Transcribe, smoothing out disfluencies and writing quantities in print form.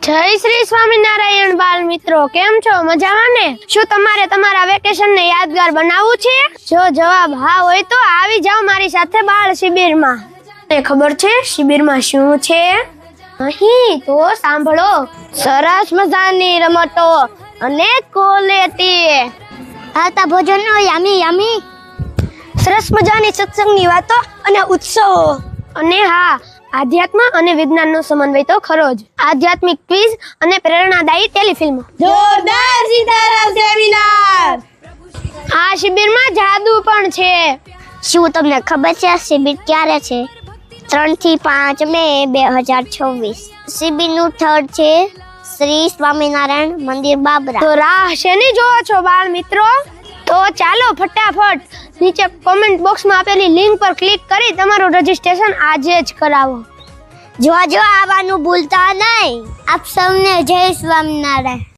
જય શ્રી સ્વામિનારાયણ બાલ મિત્રો, કેમ છો? મજામાં ને? શું તમારે તમારા વેકેશન ને યાદગાર બનાવવું છે? જો જવાબ હા હોય તો આવી જાઓ મારી સાથે બાળ શિબિરમાં. તમને ખબર છે શિબિરમાં શું છે? અહીં તો સાંભળો, સરસ મજાની રમતો અને કોલેટી, આવતા ભોજનનો યામી યામી, સરસ મજાની સત્સંગની વાતો અને ઉત્સવો, અને હા, આધ્યાત્મ અને વિજ્ઞાનનો સમન્વય તો ખરો જ. આધ્યાત્મિક ક્વિઝ અને પ્રેરણાદાયી ટેલિફિલ્મો. જોરદાર સીતારામ સેમિનાર. આ શિબિરમાં જાદુ પણ છે. શું તમને ખબર છે આ શિબિર ક્યારે છે? 3 થી 5 મે 2026. શિબિરનું સ્થળ છે શ્રી સ્વામિનારાયણ મંદિર બાબરા. તો રાહ શેની જોવો છો બાળ મિત્રો? તો ચાલો ફટાફટ નીચે કોમેન્ટ બોક્સમાં આપેલી લિંક પર ક્લિક કરી તમારું રજીસ્ટ્રેશન આજે જ કરાવો. જો આવવાનું ભૂલતા નહીં. આપ સૌને જય સ્વામિનારાયણ.